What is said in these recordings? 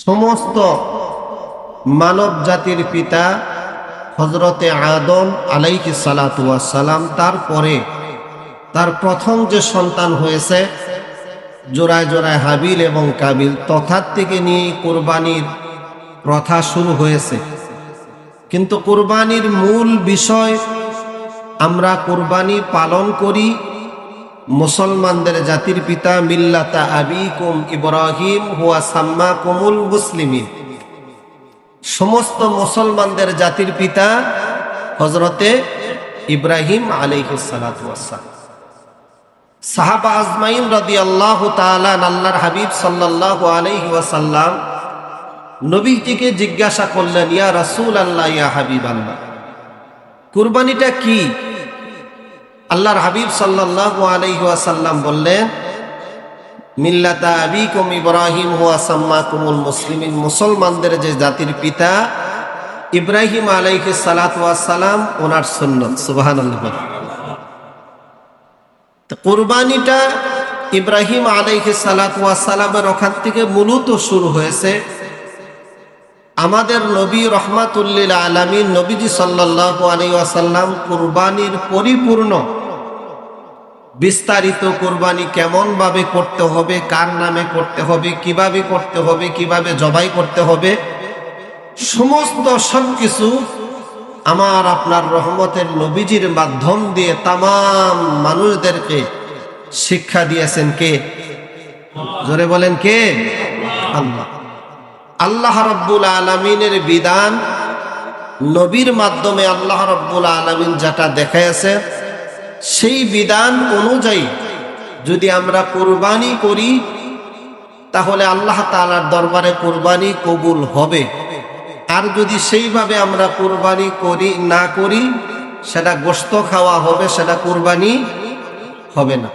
সমস্ত মানব জাতির পিতা হযরতে আদম আলাইহিস সালাতু ওয়াস সালাম, তারপরে তার প্রথম যে সন্তান হয়েছে জোড়ায় জোড়ায় হাবিল এবং কাবিল, তথার থেকে নিয়ে কুরবানির প্রথা শুরু হয়েছে। কিন্তু কুরবানির মূল বিষয়, আমরা কুরবানি পালন করি মুসলমানদের জাতির পিতা মিল্লাতা আবিকুম ইব্রাহিম হুয়া সাম্মাকুমুল মুসলিমিন, সমস্ত মুসলমানদের জাতির পিতা হযরতে ইব্রাহিম আলাইহিস সালাতু ওয়াস সালাম। সাহাবা আজমাইন রাদিয়াল্লাহু তাআলা আল্লাহর হাবিব সাল্লাল্লাহু আলাইহি ওয়াসাল্লাম নবীজিকে জিজ্ঞাসা করলেন, ইয়া রাসূলুল্লাহ, ইয়া হাবিবাল্লাহ, কুরবানিটা কি? আল্লাহর হাবিব সাল্লাল্লাহু আলাইহি ওয়াসাল্লাম বললেন, মিল্লাতা আবিকুম ইব্রাহিম হুয়া সাম্মাকুমুল মুসলিমিন, মুসলমানদের যে জাতির পিতা ইব্রাহিম আলাইহিস সালাতু ওয়াস সালাম, ওনার সুন্নাত। সুবহানাল্লাহ। তো কুরবানিটা ইব্রাহিম আলাইহিস সালাতু ওয়াস সালামের ওখান থেকে মূলত শুরু হয়েছে। আমাদের নবী রহমাতুল্লিল আলামিন নবীজি সাল্লাল্লাহু আলাইহি ওয়াসাল্লাম কুরবানির পরিপূর্ণ বিস্তারিত কুরবানি কেমন ভাবে করতে হবে, কার নামে করতে হবে, কিভাবে করতে হবে, কিভাবে জবাই করতে হবে, সমস্ত সবকিছু আমার আপনার রহমতের নবীজির মাধ্যম দিয়ে তামাম মানুষদেরকে শিক্ষা দিয়েছেন কে? জোরে বলেন কে? আল্লাহ। আল্লাহ রাব্বুল আলামিনের বিধান নবীর মাধ্যমে আল্লাহ রাব্বুল আলামিন যেটা দেখাইছে, সেই বিধান অনুযায়ী যদি আমরা কুরবানি করি তাহলে আল্লাহ তাআলার দরবারে কুরবানি কবুল হবে। আর যদি সেইভাবে আমরা কুরবানি না করি, সেটা গোশত খাওয়া হবে, সেটা কুরবানি হবে না।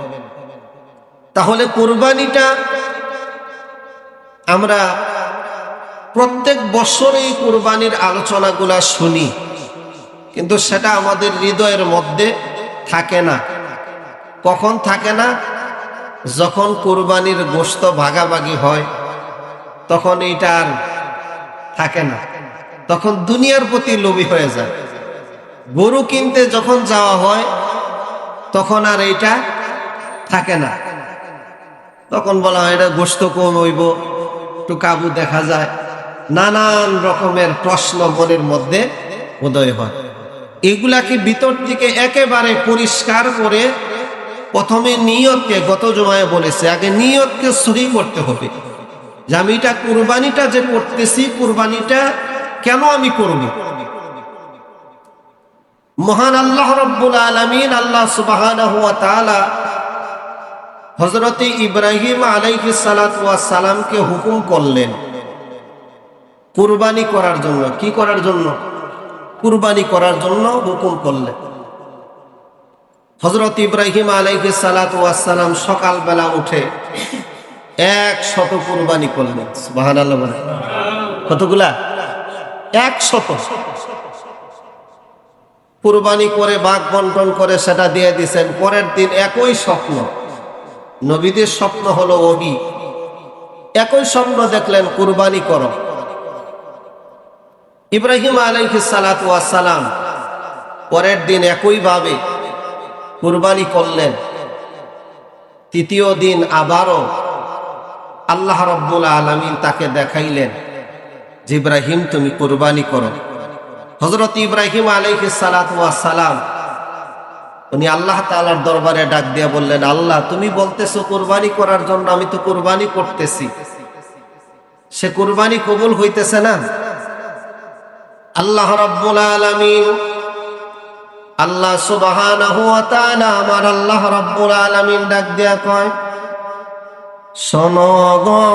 তাহলে কুরবানিটা আমরা প্রত্যেক বছরেই কুরবানির আলোচনাগুলা শুনি, কিন্তু সেটা আমাদের হৃদয়ের মধ্যে থাকে না। কখন থাকে না? যখন কুরবানির গোশত ভাগাভাগি হয়, তখন এইটা আর থাকে না, তখন দুনিয়ার প্রতি লোভী হয়ে যায়। গরু কিনতে যখন যাওয়া হয়, তখন আর এইটা থাকে না, তখন বলা হয় এটা গোশত কম হইব, একটু কাবু দেখা যায়, নানান রকমের প্রশ্ন মনের মধ্যে উদয় হয়। এগুলাকে ভিতর থেকে একেবারে পরিষ্কার করে প্রথমে নিয়তকে, গত জুমায় বলেছে, আগে নিয়তকে সহি করতে হবে যে আমি এটা কুরবানিটা যে করতেছি, কুরবানিটা কেন আমি করব। মহান আল্লাহ রাব্বুল আলামিন আল্লাহ সুবহানাহু ওয়া তাআলা হযরতে ইব্রাহিম আলাইহিস সালাতু ওয়াস সালামকে হুকুম করলেন কুরবানি করার জন্য। কি করার জন্য? কুরবানি করার জন্য হুকুম করলেন। হযরত ইব্রাহিম আলাইহিস সালাতু ওয়াস সালাম সকালবেলা উঠে 100 কুরবানি করলেন। সুবহানাল্লাহ। বলেন কতগুলা? 100 কুরবানি করে ভাগ বন্টন করে সেটা দিয়ে দিয়েছেন। পরের দিন একই স্বপ্ন, নবীদের স্বপ্ন হলো ওহী, একই স্বপ্ন দেখলেন, কুরবানি করো। ইব্রাহিম আলাইহিস সালাতু ওয়াস সালাম পরের দিন একইভাবে কুরবানি করলেন। তৃতীয় দিন আবারও আল্লাহ রাব্বুল আলামিন তাকে দেখাইলেন যে ইব্রাহিম তুমি কুরবানি করো। হযরত ইব্রাহিম আলাইহিস সালাতু ওয়াস সালাম উনি আল্লাহ তাআলার দরবারে ডাক দিয়ে বললেন, আল্লাহ তুমি বলতেছো কুরবানি করার জন্য, আমি তো কুরবানি করতেছি, সে কুরবানি কবুল হইতেছে না। আল্লাহ রাব্বুল আলামিন, আল্লাহ সুবহানাহু ওয়া তাআলা, আমার আল্লাহ রাব্বুল আলামিন ডাক দিয়া কয়, শোনো গো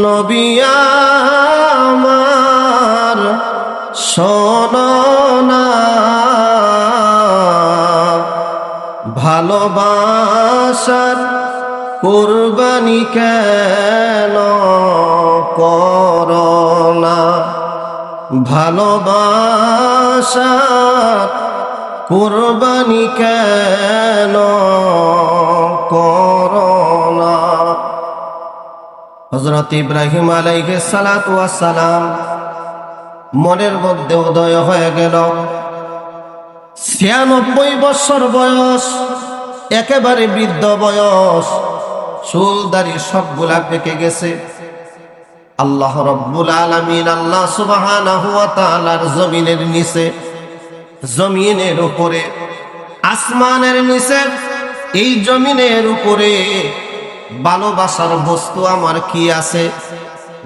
নবী আমার, শোনো না, ভালোবাসার কুরবানি কেন করো না, ভালোবাসার কুরবানি কেন করো না। হযরত ইব্রাহিম আলাইহিস সালাতু ওয়াস সালাম মনের মধ্যে উদয় হয়ে গেল। ৯৬ বছর বয়স, একেবারে বৃদ্ধ বয়স, চুল দাড়ি সবগুলা পেকে গেছে। আল্লাহ রাব্বুল আলামিন, আল্লাহ সুবহানাহু ওয়া তাআলার জমিনের নিচে, জমিনের উপরে, আসমানের নিচে, এই জমিনের উপরে ভালোবাসার বস্তু আমার কি আছে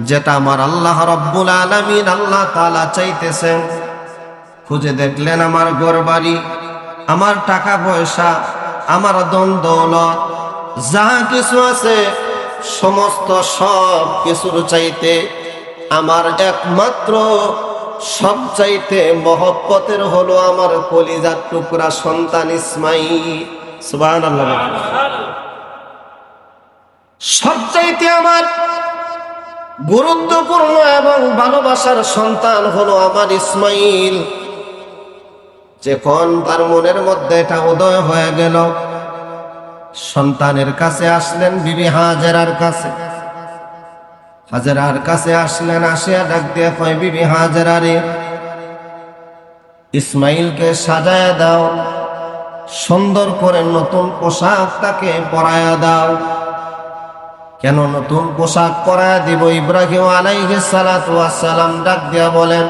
যেটা আমার আল্লাহ রাব্বুল আলামিন, আল্লাহ তাআলা চাইতেছেন? খুঁজে দেখলেন আমার ঘরবাড়ি, আমার টাকা পয়সা, আমার ধন দৌলত, যা কিছু আছে সমস্ত সব কিছুর চাইতে আমার একমাত্র সবচাইতে মহব্বতের হলো আমার কলিজার টুকরা সন্তান ইসমাঈল। সুবহানাল্লাহ। সবচাইতে আমার গুরুত্বপূর্ণ এবং ভালোবাসার সন্তান হলো আমার ইসমাঈল। যখন তার মনের মধ্যে এটা উদয় হয়ে গেল, সন্তানের কাছে আসলেন বিবি হাজেরার কাছে। হাজেরার কাছে আসলেন, আসিয়া ডাক দিয়ে কয়, বিবি হাজেরা রে, ইসমাঈলকে সাজায়া দাও, সুন্দর করে নতুন পোশাক তাকে পরায়া দাও। কেন নতুন পোশাক পরায়া দিব? ইব্রাহিম আলাইহিস সালাতু ওয়াস সালাম ডাক দিয়া বলেন,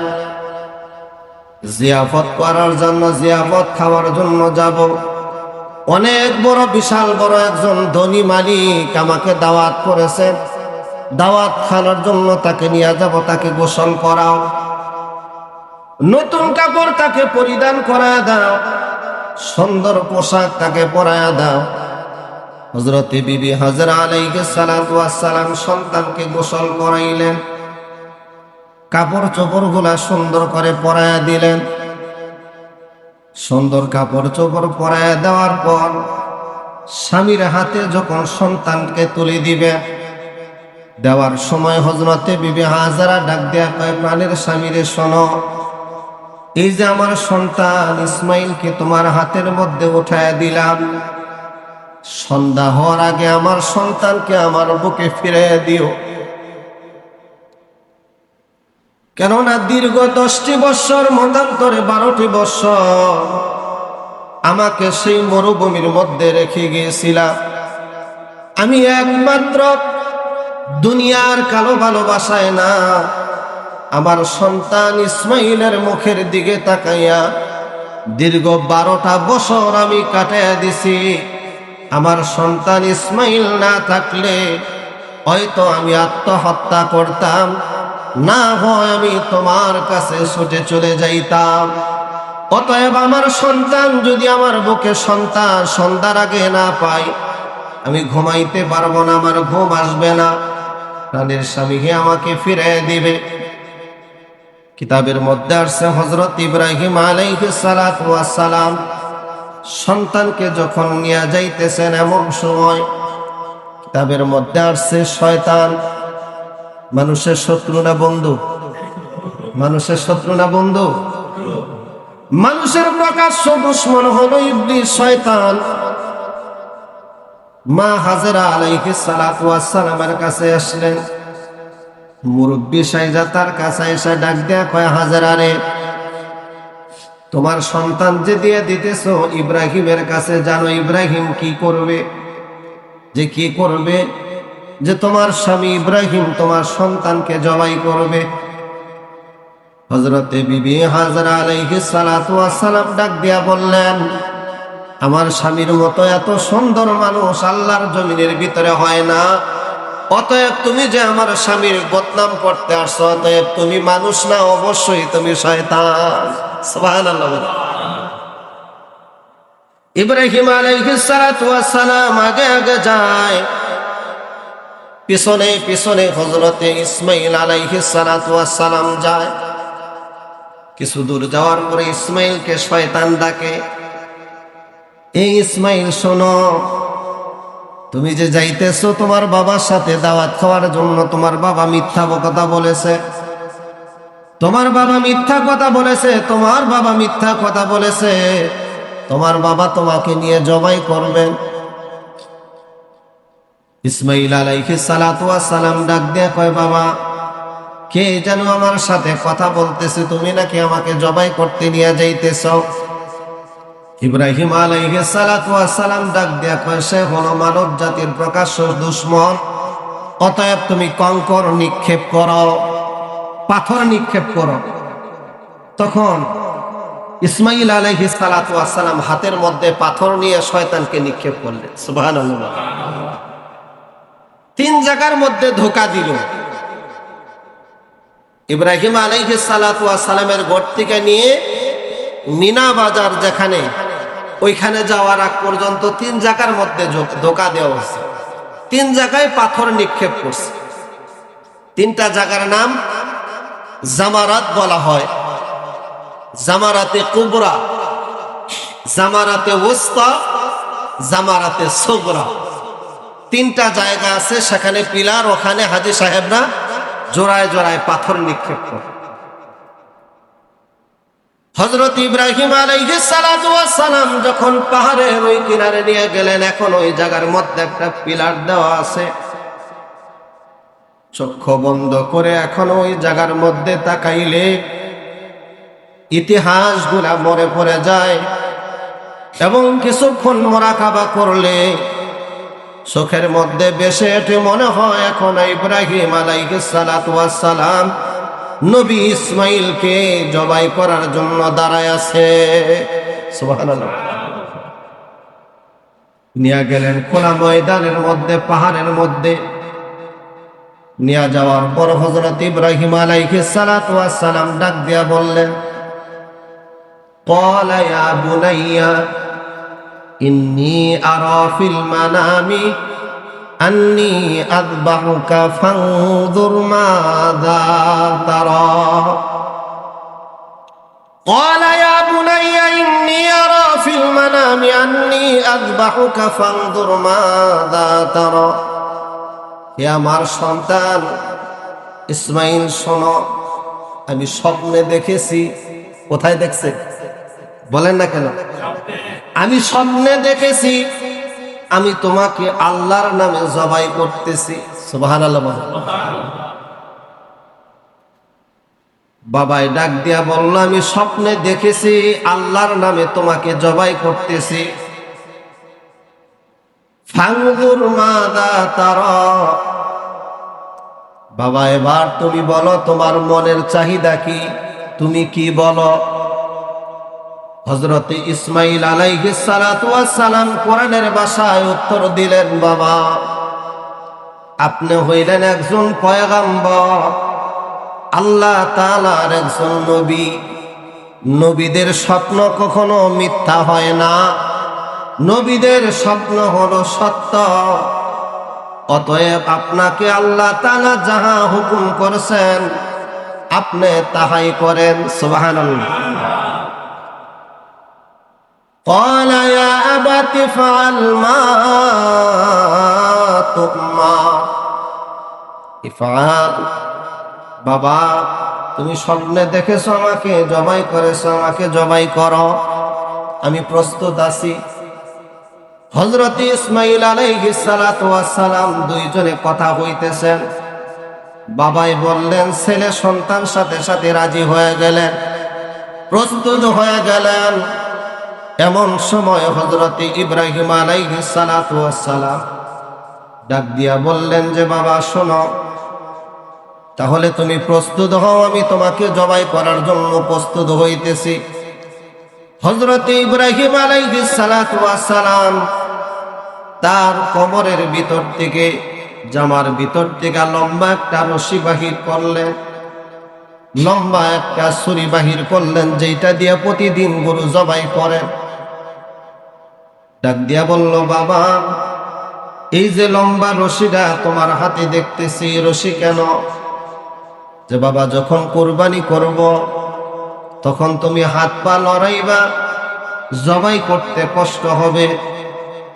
জিয়াফত করার জন্য, জিয়াফত খাওয়ার জন্য যাব। অনেক বড়, বিশাল বড় একজন ধনী মালিক আমাকে দাওয়াত করেছে, দাওয়াত খাওয়ার জন্য তাকে নিয়ে যাব, তাকে গোসল করাও, নতুন কাপড় তাকে পরিধান করায় দাও, সুন্দর পোশাক তাকে পরায়া দাও। হযরত বিবি হাজেরা আলাইহিস সালাতু ওয়াস সালাম সন্তানকে গোসল করাইলেন, কাপড় চোপড় গুলা সুন্দর করে পরায়া দিলেন। সুন্দর কাপড় চোপড় পরায়া দেওয়ার পর স্বামীর হাতে যখন সন্তানকে তুলে দিবে, দেওয়ার সময় হযরত বিবি হাজেরা ডাক দেয়া কয়, প্রাণের স্বামীরে শোনো, এই যে আমার সন্তান ইসমাঈলকে তোমার হাতের মধ্যে উঠায়া দিলাম, সন্ধ্যা হওয়ার আগে আমার সন্তানকে আমার বুকে ফিরিয়ে দিও। কেননা দীর্ঘ 10টি বৎসর, মতান্তরে 12টি বৎসর আমাকে সেই মরুভূমির মধ্যে রেখে গিয়েছিলাম। আমি একমাত্র দুনিয়ার কালো ভালোবাসায় না, আমার সন্তান ইসমাঈলের মুখের দিকে তাকাইয়া দীর্ঘ 12টা বছর আমি কাটাইয়া দিছি। আমার সন্তান ইসমাঈল না থাকলে হয়তো আমি আত্মহত্যা করতাম, না হয় আমি তোমার কাছে ছুটে চলে যাইতাম। অতএব আমার সন্তান যদি আমার বুকে সন্ধ্যার আগে না পাই, আমি ঘুমাইতে পারবো না, আমার ঘুম আসবে না। প্রাণের স্বামীকে আমাকে ফিরিয়ে দিবে। কিতাবের মধ্যে আসছে, হযরত ইব্রাহিম আলাইহিস সালাতু ওয়াস সালাম সন্তানকে যখন নিয়ে যাইতেছেন, এমন সময় কিতাবের মধ্যে আসছে, শয়তান, মানুষের শত্রু না বন্ধু? মানুষের শত্রু না বন্ধু? মানুষের প্রকাশ্য দুশমন হলো ইবলিস, শয়তান। মা হাজেরা আলাইহিস সালাতু ওয়াস সালামের কাছে আসলেন, মুরব্বী সাইজা তার কাছে এসে ডাক দেয়া কয়, হাজেরা রে, তোমার সন্তান যে দিয়ে দিতেছ ইব্রাহিমের কাছে, জানো ইব্রাহিম কি করবে? যে কি করবে? যে তোমার স্বামী ইব্রাহিম তোমার সন্তানকে জবাই করবে। হযরতে বিবি হাজেরা আলাইহিস সালাতু ওয়াস সালাম ডাক দিয়া বললেন, আমার স্বামীর মতো এত সুন্দর মানুষ আল্লাহর জমিনের ভিতরে হয় না। অতএব তুমি যে আমার স্বামীর বদনাম করতে আসছো, অতএব তুমি মানুষ না, অবশ্যই তুমি শয়তান। সুবহানাল্লাহ। ইব্রাহিম আলাইহিস সালাতু ওয়াস সালাম আগে আগে যায়, পিছনে পিছনে হযরতে ইসমাঈল আলাইহিস সালাতু ওয়াস সালাম যায়। কিছু দূর যাওয়ার পরে ইসমাঈলকে শয়তান ডাকে, এই ইসমাঈল শোনো, তুমি যে যাইতেছো তোমার বাবার সাথে দাওয়াত খাওয়ার জন্য, তোমার বাবা মিথ্যা কথা বলেছে, তোমার বাবা মিথ্যা কথা বলেছে, তোমার বাবা মিথ্যা কথা বলেছে, তোমার বাবা তোমাকে নিয়ে জবাই করবেন। ইসমাইল আলাইহিস সালাতু ওয়াস সালাম ডাক দিয়ে কয়, বাবা কে যেন আমার সাথে কথা বলতেছে, তুমি নাকি আমাকে জবাই করতে নিয়ে যাইতেছ? ইব্রাহিম আলাইহিস সালাতু ওয়াস সালাম ডাক দিয়ে কয়, সে হলো মানব জাতির প্রকাশ্য দুশমন, অতএব তুমি কঙ্কর নিক্ষেপ করো, পাথর নিক্ষেপ করো। তখন ইসমাইল আলাইহিস সালাতু ওয়াস সালাম হাতের মধ্যে পাথর নিয়ে শয়তানকে নিক্ষেপ করলেন। সুবহানাল্লাহ। তিন জায়গার মধ্যে ধোঁকা দিল। ইব্রাহিম আলাইহিস সালাতু ওয়াস সালামের ঘর থেকে নিয়ে মিনা বাজার যেখানে, ওইখানে যাওয়ার আগ পর্যন্ত তিন জায়গার মধ্যে ধোঁকা দেওয়া হয়েছে। তিন জায়গায় পাথর নিক্ষেপ করছে। তিনটা জায়গার নাম জামারাত বলা হয়। জামারাতে কুবরা, জামারাতে ওস্তা, জামারাতে সুগরা। তিনটা জায়গা আছে, সেখানে পিলার, ওখানে হাজী সাহেবরা জোড়ায় জোড়ায় পাথর নিক্ষেপ করে। হযরত ইব্রাহিম আলাইহিস সালাতু ওয়াস সালাম যখন পাহাড়ের ওই কিনারে নিয়ে গেলেন, এখন ওই জায়গার মধ্যে একটা পিলার দেওয়া আছে। চক্ষু বন্ধ করে এখন ওই জায়গার মধ্যে তাকাইলে ইতিহাসগুলা মনে পড়ে যায়, এবং কিছুক্ষণ মুরাকাবা করলে চোখের মধ্যে বেশে ওঠে, মনে হয় এখন ইব্রাহিম আলাইহিস সালাতু ওয়াস সালাম নবী ইসমাইলকে জবাই করার জন্য দাঁড়ায় আছে। সুবহানাল্লাহ। নিয়ে গেলেন খোলা ময়দানের মধ্যে, পাহাড়ের মধ্যে নিয়ে যাওয়ার পর হযরত ইব্রাহিম আলাইহিস সালাতু ওয়াস সালাম ডাক দিয়া বললেন, ক্বালা ইয়া বুনাইয়া ইন্নী আরা ফিল মানামি আন্নী আযবাহুকা ফানজুর মাযা তারা। ক্বালা ইয়া বুনাইয়া ইন্নী আরা ফিল মানামি আন্নী আযবাহুকা ফানজুর মাযা তারা। হে আমার সন্তান ইসমাইল, শোনো, আমি স্বপ্নে দেখেছি। কোথায় দেখছে বলেন না কেন? আমি স্বপ্নে দেখেছি আমি তোমাকে আল্লাহর নামে জবাই করতেছি। সুবহানাল্লাহ। বাবাই ডাক দিয়া বলল, আমি স্বপ্নে দেখেছি আল্লাহর নামে তোমাকে জবাই করতেছি। ফানজুর মাযা তারা। বাবা এবার তুমি বলো তোমার মনের চাহিদা কি, তুমি কি বলো? হযরত ইসমাইল আলাইহিস সালাতু ওয়াস সালাম কোরআনের ভাষায় উত্তর দিলেন, বাবা আপনি হইলেন একজন পয়গম্বর, আল্লাহ তাআলার একজন নবী। নবীদের স্বপ্ন কখনো মিথ্যা হয় না, নবীদের স্বপ্ন হলো সত্য। অতএব আপনাকে আল্লাহ তাআলা যাহা হুকুম করেছেন আপনি তাহাই করেন। সুবহানাল্লাহ। قال يا أبت افعل ما تؤمر افعل। বাবা তুমি স্বপ্নে দেখেছো আমাকে জবাই করেছো, আমাকে জবাই করো, আমি প্রস্তুত আছি। হযরত ইসমাইল আলাইহিস সালাতু ওয়াস সালাম দুইজনে কথা হইতেছেন। বাবাই বললেন, ছেলে সন্তান সাথে সাথে রাজি হয়ে গেলেন, প্রস্তুত হয়ে গেলেন। এমন সময় হযরত ইব্রাহিম আলাইহিস সালাতু ওয়াস সালাম ডাক দিয়া বললেন যে, বাবা শোনো, তাহলে তুমি প্রস্তুত হও, আমি তোমাকে জবাই করার জন্য প্রস্তুত হইতেছি। হযরত ইব্রাহিম আলাইহিস সালাতু ওয়াস সালাম তার কোমরের ভিতর থেকে, জামার ভিতর থেকে লম্বা একটা রশি বাহির করলেন, লম্বা একটা ছুরি বাহির করলেন, যেটা দিয়ে প্রতিদিন গরু জবাই করেন। ডাক দিয়া বলল, বাবা এই যে লম্বা রশিটা তোমার হাতে দেখতেছি, রশি কেন? যে বাবা যখন কুরবানি করব তখন তুমি হাত পা লড়াইবা, জবাই করতে কষ্ট হবে,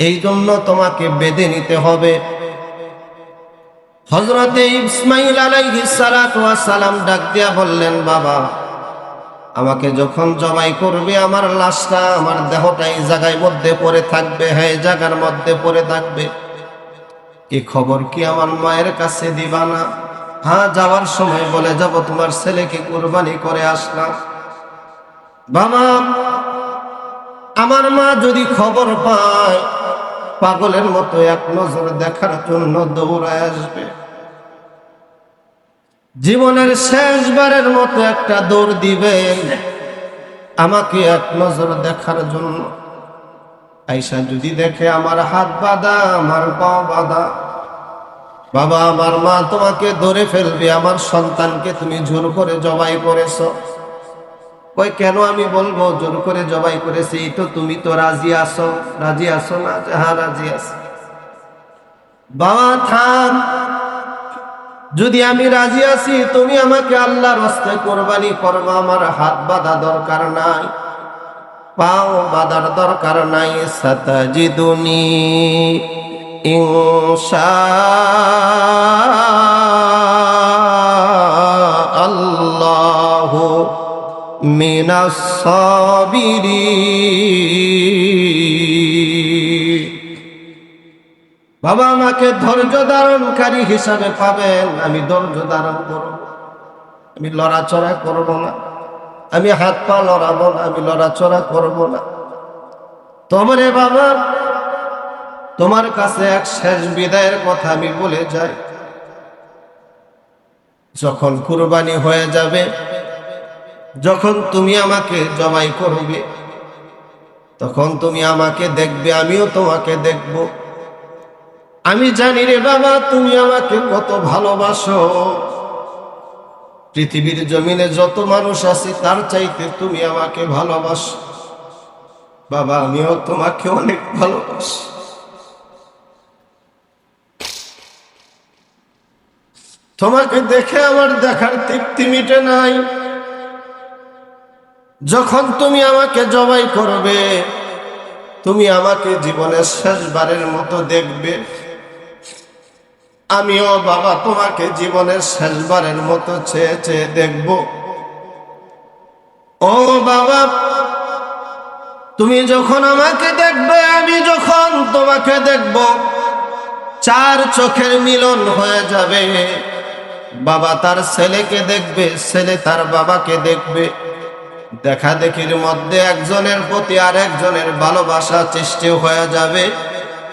এই জন্য তোমাকে বেঁধে নিতে হবে। হযরত ইসমাইল আলাইহিস সালাতু ওয়াস সালাম ডাক দিয়া বললেন, বাবা আমাকে যখন জবাই করবে আমার লাশটা, আমার দেহটা এই জায়গার মধ্যে পড়ে থাকবে, হ্যাঁ এই জায়গার মধ্যে পড়ে থাকবে। এই খবর কি আমার মায়ের কাছে দিবা না? হ্যাঁ, যাওয়ার সময় বলে যাব তোমার ছেলেকে কুরবানি করে আসলাম। বাবা, আমার মা যদি খবর পায় পাগলের মতো এক নজর দেখার জন্য দৌড়ায় আসবে। জীবনের শেষবারের মতো একটা দৌড় দিবে আমাকে এক নজর দেখার জন্য। আয়সা যদি দেখে আমার হাত বাঁধা, আমার পা বাঁধা, বাবা আমার মা তোমাকে ধরে ফেলবে, আমার সন্তানকে তুমি জোর করে জবাই করেছ। কই কেন আমি বলবো জোর করে জবাই করেছি? তো তুমি তো রাজি আছো, রাজি আছো না? হ্যাঁ রাজি আছি। বাবা থাম, যদি আমি রাজি আছি তুমি আমাকে আল্লাহর রাস্তে কোরবানি করবা, আমার হাত বাঁধা দরকার নাই, পাও বাঁধার দরকার নাই। সাতাজিদুনি ইনশাআল্লাহু মিনাস সাবিরিন। বাবা আমাকে ধৈর্য ধারণকারী হিসাবে পাবেন। আমি ধৈর্য ধারণ করব, আমি লড়াচড়া করব না, আমি হাত পা লড়াবো না, আমি লড়াচড়া করব না। তোমারে বাবা, তোমার কাছে এক শেষ বিদায়ের কথা আমি বলে যাই। যখন কুরবানি হয়ে যাবে, যখন তুমি আমাকে জবাই করবে, তখন তুমি আমাকে দেখবে, আমিও তোমাকে দেখব। আমি জানি রে বাবা তুমি আমাকে কত ভালোবাসো। পৃথিবীর জমিনে যত মানুষ আছে তার চাইতে তুমি আমাকে ভালোবাসো। বাবা আমিও তোমাকে অনেক ভালোবাসি। তোমাকে দেখে আমার দেখার তৃপ্তি মিটে নাই। যখন তুমি আমাকে জবাই করবে, তুমি আমাকে জীবনের শেষবারের মতো দেখবে, আমিও বাবা তোমাকে জীবনের শেষবারের মতো চেয়ে চেয়ে দেখব। ও বাবা, তুমি যখন আমাকে দেখবে, আমি যখন তোমাকে দেখব, চার চোখের মিলন হয়ে যাবে। বাবা তার ছেলেকে দেখবে, ছেলে তার বাবাকে দেখবে। দেখা দেখির মধ্যে একজনের প্রতি আরেকজনের ভালোবাসা সৃষ্টি হয়ে যাবে।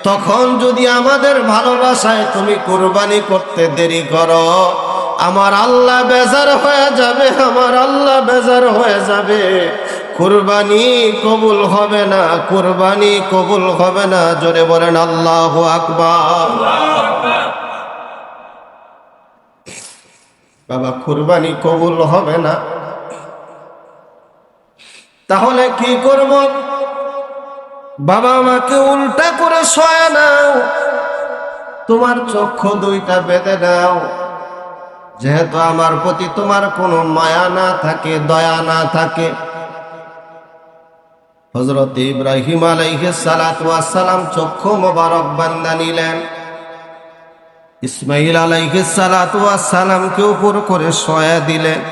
তখন যদি আমাদের ভালোবাসায় তুমি কুরবানি করতে দেরি করো, আমার আল্লাহ বেজার হয়ে যাবে, আমার আল্লাহ বেজার হয়ে যাবে। কুরবানি কবুল হবে না, কুরবানি কবুল হবে না। জোরে বলেন আল্লাহু আকবার। বাবা কুরবানি কবুল হবে না, তাহলে কি করব? বাবা আমাকে উল্টা করে শোয়া নাও, তোমার চক্ষু দুইটা বেঁধে নাও। যেহেতু আমার প্রতি তোমার কোনো মায়া না থাকে, দয়া না থাকে। হযরত ইব্রাহিম আলাইহিস সালাতু ওয়াস সালাম চক্ষু মোবারক বান্দা নিলেন। ইসমাঈল আলাইহিস সালাতু ওয়াস সালামকে উপর করে শোয়া দিলেন।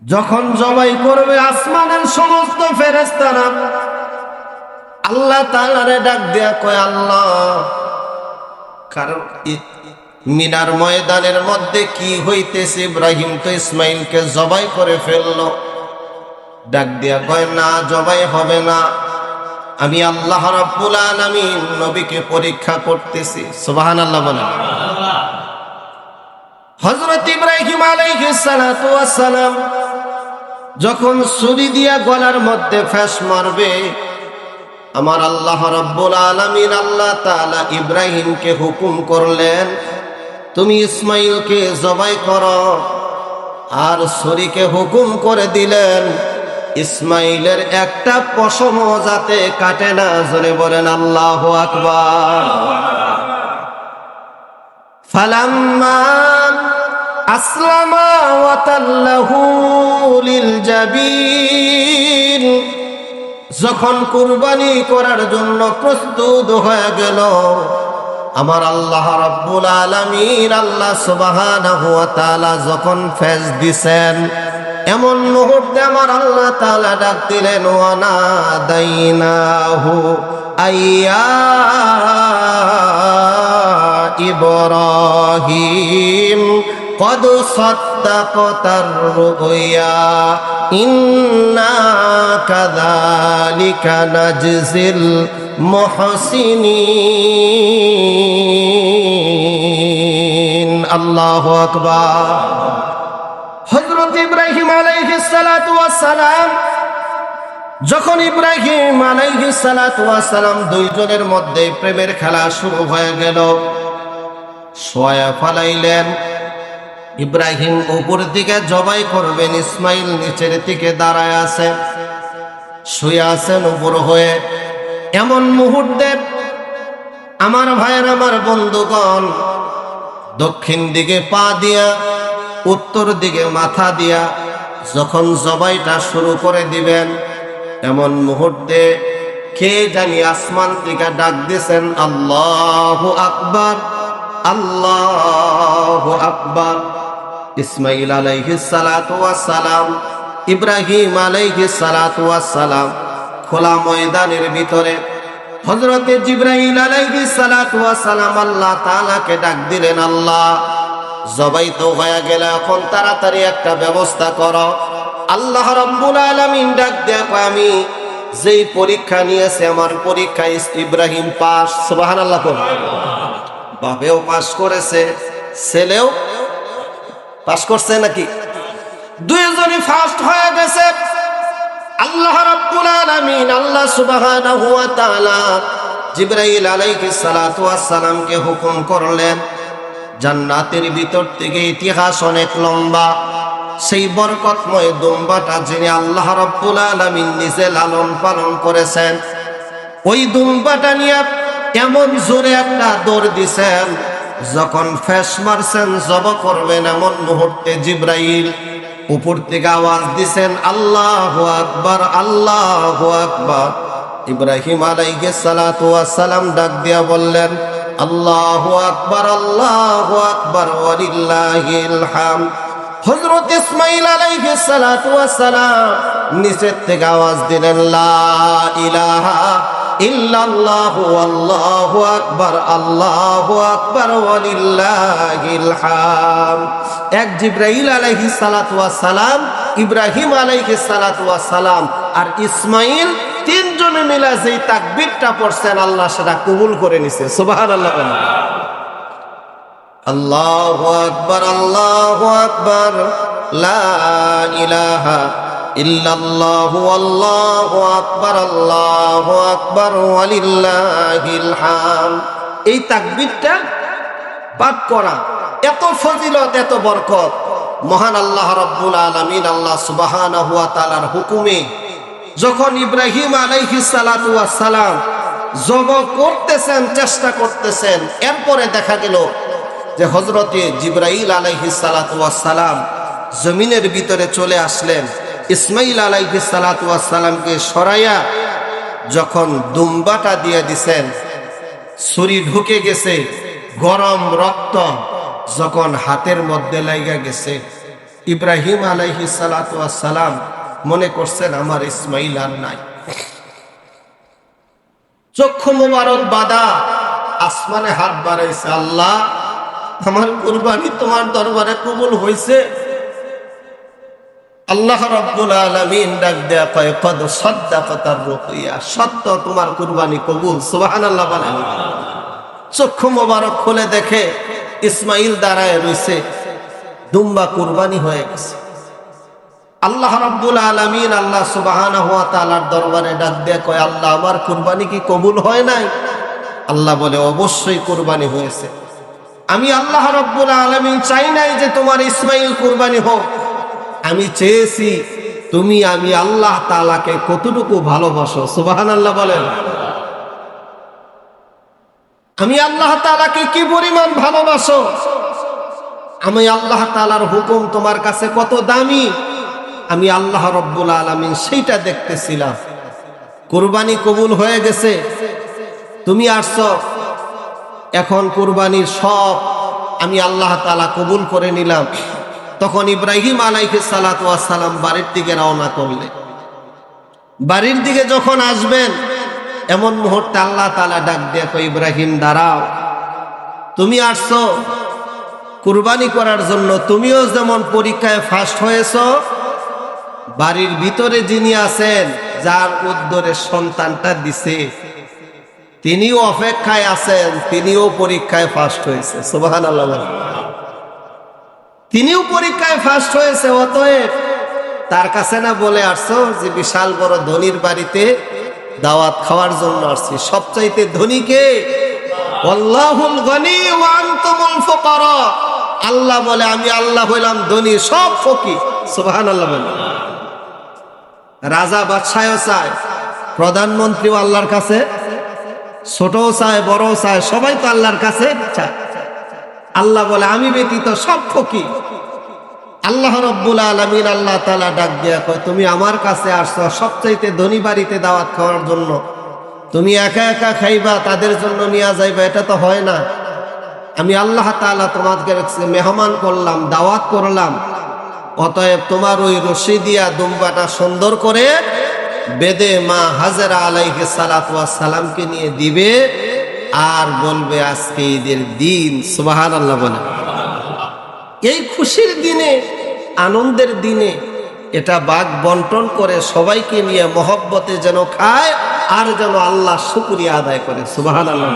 যখন জবাই করবে, আসমানের সমস্ত ফেরেশতারা আল্লাহ তাআলারে ডাক দেয়া কয় আল্লাহ, কারণ মিনার ময়দানের মধ্যে কি হইতেছে? ইব্রাহিম তো ইসমাঈলকে জবাই করে ফেললো। ডাক দেয়া কয় না, জবাই হবে না, আমি আল্লাহ রাব্বুল আলামিন নবীকে পরীক্ষা করতেছি। সুবহানাল্লাহ বলেন। হযরত ইব্রাহিম আলাইহিস সালাতু ওয়াস সালাম যখন ছুরি দিয়া গলার মধ্যে ফেস মারবে, আমার আল্লাহ রাব্বুল আলামিন আল্লাহ তাআলা ইব্রাহিমকে হুকুম করলেন তুমি ইসমাঈলকে জবাই করো। আর ছুরিকে হুকুম করে দিলেন ইসমাঈলের একটা পশমও যাতে কাটে না। জোরে বলেন আল্লাহু আকবার। ফালাম্মা আসলামা ওয়া তাল্লাহু লিল জাবিন, যখন কুরবানি করার জন্য প্রস্তুত হয়ে গেল, আমার আল্লাহ রাব্বুল আলামিন আল্লাহ সুবহানাহু ওয়া তাআলা যখন ফেস দিছেন, এমন মুহূর্তে আমার আল্লাহ তাআলা ডাক দিলেন ওয়া নাদাইনাহু আইয়া ইব্রাহিম قد صدقت الرؤيا إنا كذلك نجزي المحسنين الله أكبر হযরত ইব্রাহিম আলাইহিস সালাতু ওয়াস সালাম যখন ইব্রাহিম আলাইহিস সালাতু ওয়াস সালাম দুইজনের মধ্যে প্রেমের খেলা শুরু হয়ে গেল সোয়া ফালাইলেন ইব্রাহিম উপর দিকে জবাই করবেন ইসমাইল নিচের দিকে দাঁড়ায় আছে শুয়ে আছেন উপর হয়ে এমন মুহূর্তে আমার ভাইয়ের আমার বন্ধুগণ দক্ষিণ দিকে পা দিয়া উত্তর দিকে মাথা দিয়া যখন জবাইটা শুরু করে দিবেন এমন মুহূর্তে কে জানি আসমান থেকে ডাক দিয়েছেন আল্লাহু আকবার আল্লাহু আকবার ইসমাইল আলাইহিস সালাতু ওয়াস সালাম ইব্রাহিম আলাইহিস সালাতু ওয়াস সালাম খোলা ময়দানের ভিতরে হযরত জিবরাইল আলাইহিস সালাতু ওয়াস সালাম আল্লাহ তাআলাকে ডাক দিলেন আল্লাহ জবাই তো হয়ে গেল এখন তাড়াতাড়ি একটা ব্যবস্থা করো আল্লাহ রাব্বুল আলামিন ডাক দেয় আমি যেই পরীক্ষা নিয়েছে আমার পরীক্ষায় ইব্রাহিম পাস সুবহানাল্লাহ বাপেও পাস করেছে ছেলেও পাস করছে নাকি দুইজনই ফার্স্ট হয়ে গেছে আল্লাহ রাব্বুল আলামিন আল্লাহ সুবহানাহু ওয়া তাআলা জিবরাইল আলাইহিস সালাতু ওয়াস সালামকে হুকুম করলেন জান্নাতের ভিতর থেকে ইতিহাস অনেক লম্বা সেই বরকতময় দুম্বাটা যিনি আল্লাহ রাব্বুল আলামিন নিজে লালন পালন করেছেন ওই দুম্বাটা নিয়ে এমন জোরে একটা দৌড় দিছেন যখন ফেস মারছেন জব করবেন এমন মুহূর্তে জিবরাইল উপর থেকে আওয়াজ দিছেন আল্লাহু আকবার আল্লাহু আকবার ইব্রাহিম আলাইহিস সালাতু ওয়াস সালাম ডাক দিয়া বললেন আল্লাহু আকবার ওয়ালিল্লাহিল হামদ হযরত ইসমাঈল আলাইহিস সালাতু ওয়াস সালাম নিচের থেকে আওয়াজ দিলেন লা ইলাহা ইল্লাল্লাহু আল্লাহু আকবার ওয়ালিল্লাহিল হামদ এক জিবরাইল আলাইহিস সালাতু ওয়াস সালাম ইব্রাহিম আলাইহিস সালাতু ওয়াস সালাম আর ইসমাঈল তিনজনে মিলে যেই তাকবীরটা পড়ছেন আল্লাহ সেটা কবুল করে নিছে সুবহানাল্লাহ আল্লাহু আকবার লা ইলাহা ইল্লাল্লাহু আল্লাহু আকবার ওয়ালিল্লাহিল হামদ এই তাকবীরটা পাঠ করা এত ফজিলত এত বরকত মহান আল্লাহ রাব্বুল আলামিন আল্লাহ সুবহানাহু ওয়া তাআলার হুকুমে যখন ইব্রাহিম আলাইহিস সালাতু ওয়াস সালাম জবাই করতেছেন চেষ্টা করতেছেন এরপরে দেখা গেল যে হযরতে জিবরাইল আলাইহিস সালাতু ওয়াস সালাম জমিনের ভিতরে চলে আসলেন ইসমাঈল আলাইহিস সালাতু ওয়াস সালামকে সরাইয়া যখন দুম্বাটা দিয়ে দিবেন ছুরি ঢুকে গেছে গরম রক্ত যখন হাতের মধ্যে লাগা গেছে ইব্রাহিম আলাইহিস সালাতু ওয়াস সালাম মনে করছেন আমার ইসমাঈল আর নাই চক্ষু মোবারক বাঁধা আসমানে হাত বাড়াইছে আল্লাহ আমার কুরবানি তোমার দরবারে কবুল হইছে আল্লাহ রাব্বুল আলামিন ডাক দেয়া কয় কদ সাদ্দাকাতার রুকইয়া সত্য তোমার কুরবানি কবুল সুবহানাল্লাহ বলেন চক্ষু মোবারক খুলে দেখে ইসমাঈল দাঁড়ায় রইছে দুম্বা কুরবানি হয়ে গেছে আল্লাহ রাব্বুল আলামিন আল্লাহ সুবহানাহু ওয়া তাআলার দরবারে ডাক দেয়া কয় আল্লাহ আমার কুরবানি কি কবুল হয় নাই আল্লাহ বলে অবশ্যই কুরবানি হয়েছে আমি আল্লাহ রাব্বুল আলামিন চাই নাই যে তোমার ইসমাঈল কুরবানি হোক আমি চেয়েছি তুমি আমি আল্লাহ তাআলাকে কতটুকু ভালোবাসো সুবহানাল্লাহ বলেন আমি আল্লাহ তাআলাকে কি পরিমাণ ভালোবাসো আমি আল্লাহ তাআলার হুকুম তোমার কাছে কত দামি আমি আল্লাহ রাব্বুল আলামিন সেইটা দেখতেছিলাম কুরবানি কবুল হয়ে গেছে তুমি আসছো এখন কুরবানির সব আমি আল্লাহ তাআলা কবুল করে নিলাম তখন ইব্রাহিম আলাইহিস সালাতু ওয়াস সালাম বাড়ির দিকে রওনা করলেন বাড়ির দিকে যখন আসবেন এমন মুহূর্তে আল্লাহ তাআলা ডাক দিয়ে কয়, ইব্রাহিম দাঁড়াও, তুমি আসছো কুরবানি করার জন্য, তুমিও যেমন পরীক্ষায় ফার্স্ট হয়েছো, বাড়ির ভিতরে যিনি আছেন যার উদ্দরে সন্তানটা দিছে তিনিও অপেক্ষায় আছেন, তিনিও পরীক্ষায় ফার্স্ট হয়েছে। সুবহানাল্লাহ। তিনিও পরীক্ষায় ফার্স্ট হয়েছে, অতএব তার কাছে না বলে আসছো যে বিশাল বড় ধনীর বাড়িতে দাওয়াত খাওয়ার জন্য আসছি। সবচাইতে ধনী কে? আল্লাহুল গনি ওয়া আনতুমুল ফুকারা। আল্লাহ বলে আমি আল্লাহ হইলাম ধনী, সব ফকির। সুবহানাল্লাহ। রাজা বাদশাহও চায়, প্রধানমন্ত্রীও আল্লাহর কাছে, ছোটও চায় বড়ও চায়, সবাই তো আল্লাহর কাছে চায়। আল্লাহ বলে আমি ব্যতীত সব ফকির। আল্লাহ রাব্বুল আলামিন আল্লাহ তাআলা ডাক দিয়া কয়, তুমি আমার কাছে আসছো সবচাইতে ধনী বাড়িতে দাওয়াত খাওয়ার জন্য, তুমি একা একা খাইবা, তাদের জন্য নিয়ে যাইবা, এটা তো হয় না। আমি আল্লাহ তাআলা তোমাকে মেহমান করলাম, দাওয়াত করলাম, অতএব তোমার ওই রশি দিয়া দুম্বাটা সুন্দর করে বেদে মা হাজেরা আলাইহিস সালাতু ওয়াস সালামকে নিয়ে দিবে আর বলবে আজকে ঈদের দিন। সুবহানাল্লাহ বলে। এই খুশির দিনে, আনন্দের দিনে এটা ভাগ বন্টন করে সবাইকে নিয়ে মহব্বতে যেন খায় আর যেন আল্লাহ শুকরিয়া আদায় করে। সুবহানাল্লাহ।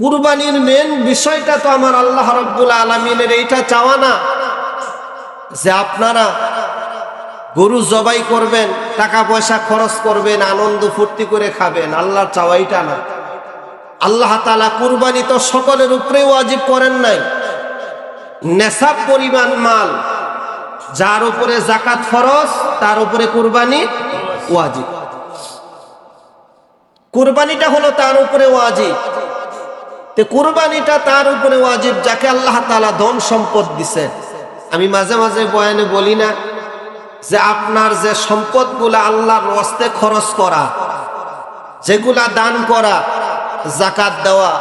কুরবানির মেন বিষয়টা তো আমার আল্লাহ রাব্বুল আলামিনের এইটা চাওয়া না যে আপনারা গরু জবাই করবেন, টাকা পয়সা খরচ করবেন, আনন্দ ফুর্তি করে খাবেন। আল্লাহর চাওয়া এইটা না। আল্লাহ তাআলা কুরবানি তো সকলের উপরে ওয়াজিব করেন নাই। নেশাব পরিমাণ মাল যার উপরে যাকাত ফরজ তার উপরে কুরবানি ওয়াজিব। কুরবানিটা হলো তার উপরে ওয়াজিব। তে কুরবানিটা তার উপরে ওয়াজিব যাকে আল্লাহ তাআলা ধন সম্পদ দিছে। আমি মাঝে মাঝে বয়ানে বলি না যে আপনার যে সম্পদগুলা আল্লাহর রাস্তায় খরচ করা, যেগুলা দান করা, যাকাত দেওয়া,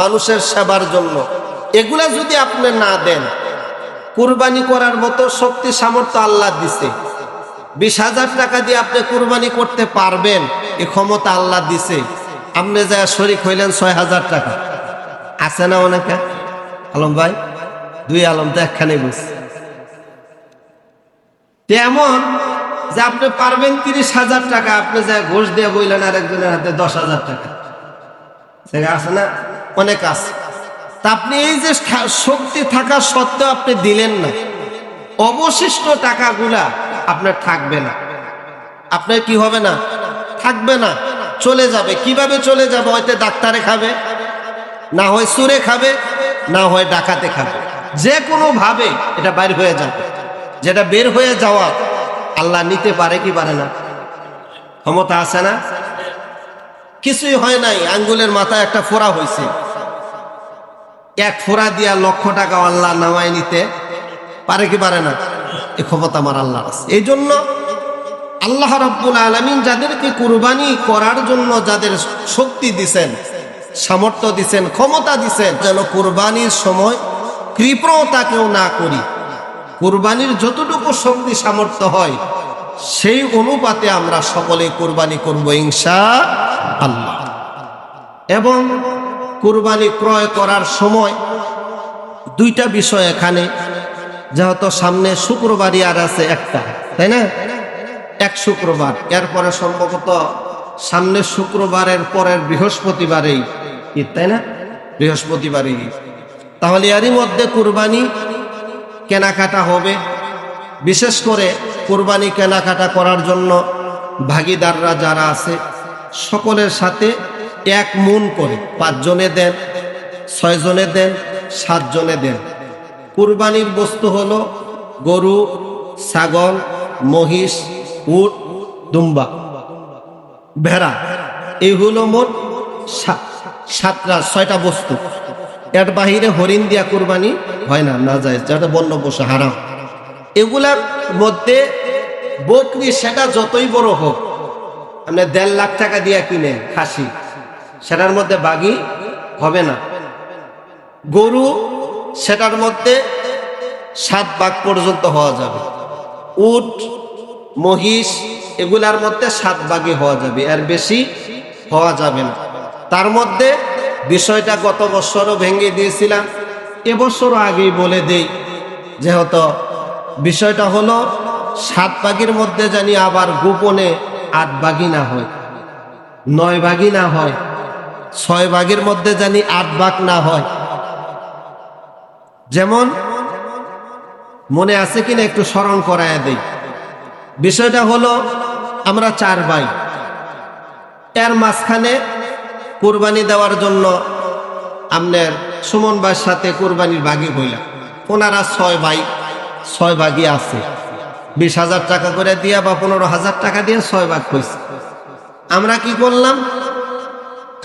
মানুষের সেবার জন্য, এগুলা যদি আপনি না দেন, কুরবানি করার মতো শক্তি সামর্থ্য আল্লাহ দিছে। 20,000 টাকা দিয়ে আপনি কুরবানি করতে পারবেন, এই ক্ষমতা আল্লাহ দিছে। আপনি যা শরীক হইলেন 6,000 টাকা, আছে না অনেকে? আলম ভাই, 2 আলম তো একখানে বুঝছে। এমন যে আপনি পারবেন 30,000 টাকা, আপনি যা ঘুষ দিয়ে বইলেন আর একজনের হাতে 10,000 টাকা, আছে না? অনেক আছে। তা আপনি এই যে শক্তি থাকা সত্ত্বেও আপনি দিলেন না, অবশিষ্ট টাকাগুলা আপনার থাকবে না। আপনার কি হবে না? থাকবে না, চলে যাবে। কিভাবে চলে যাবে? হয়তো ডাক্তারে খাবে, না হয় সুরে খাবে, না হয় ডাকাতে খাবে। যে কোনো ভাবে এটা বাইর হয়ে যাবে। যেটা বের হয়ে যাওয়া আল্লাহ নিতে পারে কি পারে না? ক্ষমতা আছে না? কিছুই হয় নাই, আঙ্গুলের মাথায় একটা ফোড়া হয়েছে, 1 ফোড়া দিয়া লক্ষ টাকা আল্লাহ নামায় নিতে পারে কি পারে না? এই ক্ষমতা আমার আল্লাহর আছে। এই জন্য আল্লাহ রাব্বুল আলামিন যাদেরকে কুরবানি করার জন্য যাদের শক্তি দিছেন, সামর্থ্য দিছেন, ক্ষমতা দিছেন, যেন কুরবানির সময় কৃপণতা কেউ না করি। কুরবানির যতটুকু শক্তি সামর্থ্য হয় সেই অনুপাতে আমরা সকলে কুরবানি করব ইনশাআল্লাহ। এবং কুরবানি ক্রয় করার সময় 2টা বিষয় এখানে, যেহেতু সামনে শুক্রবারই আর আছে একটা, তাই না? 1 শুক্রবার, এরপরে সম্ভবত সামনে শুক্রবারের পরের বৃহস্পতিবারেই ঈদ, তাই না? বৃহস্পতিবারেই ঈদ। তাহলে এরই মধ্যে কুরবানি কেনাকাটা হবে। বিশেষ করে কুরবানি কেনাকাটা করার জন্য ভাগিদাররা যারা আছে সকলের সাথে 1 মণ করে 5 জনে দেন, 6 জনে দেন, 7 জনে দেন। কুরবানির বস্তু হলো গরু, ছাগল, মহিষ, উট, দুম্বা, ভেড়া। এই হলো মোট 6টা বস্তু। এর বাহিরে হরিণ দিয়া কুরবানি হয় না, না যায়, যেটা বন্য পশু, হারাম। এগুলার মধ্যে বকরি সেটা যতই বড় হোক, আপনি 1.5 লাখ টাকা দিয়ে কিনেন খাসি, সেটার মধ্যে বাগি হবে না। গরু সেটার মধ্যে 7 ভাগ পর্যন্ত হওয়া যাবে। উট, মহিষ, এগুলার মধ্যে 7 ভাগই হওয়া যাবে, এর বেশি হওয়া যাবে না। তার মধ্যে বিষয়টা গত বছরও ভেঙে দিয়েছিলাম, এবছরও আগেই বলে দেই, যেহেতু বিষয়টা হলো 7 ভাগের মধ্যে জানি আবার গোপনে 8 ভাগই না হয়, 9 ভাগই না হয়, 6 ভাগের মধ্যে জানি 8 ভাগ না হয়। যেমন মনে আছে কিনা একটু স্মরণ করায় দেই। বিষয়টা হলো আমরা 4 ভাই, এর মাঝখানে কুরবানি দেওয়ার জন্য আপনার সুমন ভাইয়ের সাথে কুরবানির ভাগি হইলাম। ওনারা 6 ভাই, 6 ভাগই আছে, 20,000 টাকা করে দিয়া বা 15,000 টাকা দিয়ে 6 ভাগ হয়েছে। আমরা কি করলাম,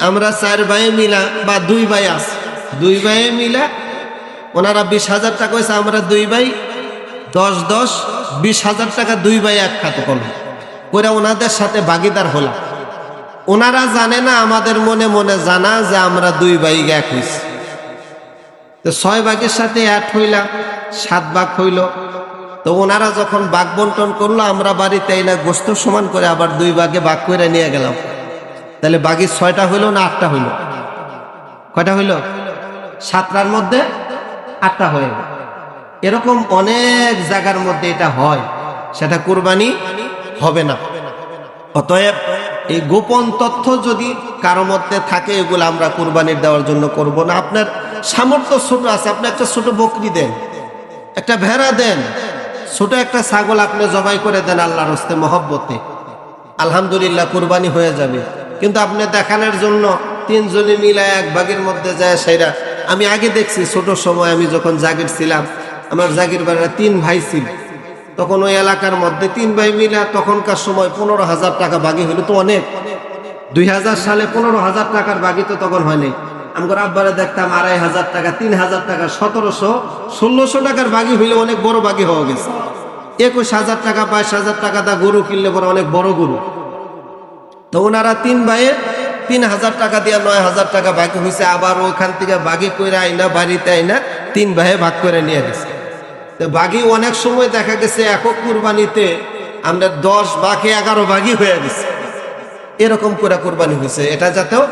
আমরা 4 ভাই মিলা বা 2 ভাই আছে, 2 ভাই মিলা ওনারা 20,000 টাকা হয়েছে, আমরা 2 ভাই 10-10 20,000 টাকা 2 ভাই এক খাতে করলাম করে ওনাদের সাথে ভাগিদার হলাম। ওনারা জানে না, আমাদের মনে মনে জানা যে আমরা 2 ভাই এক হয়েছি। তো 6 ভাগের সাথে 8 হইলাম, 7 ভাগ হইল। তো ওনারা যখন ভাগ বন্টন করলো, আমরা বাড়িতে এই না গোস্ত সমান করে আবার 2 ভাগে ভাগ করে নিয়ে গেলাম। তাহলে বাকি 6টা হইল না 8টা হইল? কয়টা হইল? 7টার মধ্যে 8টা হয়ে গেল। এরকম অনেক জায়গার মধ্যে এটা হয়, সেটা কুরবানি হবে না। অতএব এই গোপন তথ্য যদি কারো মধ্যে থাকে, এগুলো আমরা কুরবানির দেওয়ার জন্য করব না। আপনার সামর্থ্য ছোট আছে, আপনি একটা ছোট বকরি দেন, একটা ভেড়া দেন, ছোট একটা ছাগল আপনি জবাই করে দেন আল্লাহর হস্তে মহব্বতে, আলহামদুলিল্লাহ কুরবানি হয়ে যাবে। কিন্তু আপনি দেখানোর জন্য 3 জনে মিলে 1 ভাগের মধ্যে যায় সেরা। আমি আগে দেখছি, ছোট সময় আমি যখন জাগির ছিলাম, আমার জাগির বাড়িতে 3 ভাই ছিল, তখন ওই এলাকার মধ্যে 3 ভাই মিলে তখনকার সময় 15,000 টাকা ভাগি হইল। তো অনেক, 2000 সালে 15,000 টাকার ভাগি তো তখন হয়নি। আমার আব্বারে দেখতাম 2,500 টাকা, 3,000 টাকা, 1700 1600 টাকার ভাগি হইলে অনেক বড় ভাগি হয়ে গেছে। 21,000 টাকা 22,000 টাকা দা গরু কিনলে পরে অনেক বড় গরু। তো ওনারা 3 ভাইয়ে 3,000 টাকা দিয়ে 9,000 টাকা ভাগি হয়েছে। আবার ওখান থেকে ভাগি করে আইনা বাড়িতে আইনা 3 ভাইয়ে ভাগ করে নিয়ে গেছে। তো ভাগি অনেক সময় দেখা গেছে একক কুরবানিতে আমরা 10 ভাগে 11 ভাগই হয়ে গেছে। এরকম করে কুরবানি হয়েছে, এটা যাতেও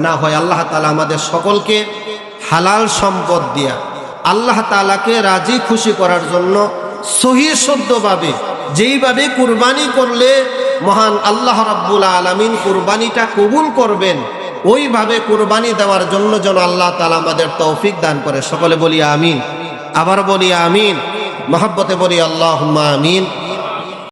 না হয়। আল্লাহ তাআলা আমাদের সকলকে হালাল সম্পদ দিয়া আল্লাহ তাআলাকে রাজি খুশি করার জন্য সহি শুদ্ধভাবে, যেইভাবে কুরবানি করলে মহান আল্লাহ রাব্বুল আলামিন কুরবানিটা কবুল করবেন, ওইভাবে কুরবানি দেওয়ার জন্য যেন আল্লাহ তাআলা আমাদের তৌফিক দান করে। সকলে বলি আমিন। আবার বলি আমিন, মহব্বতে বলি আল্লাহুম্মা আমিন।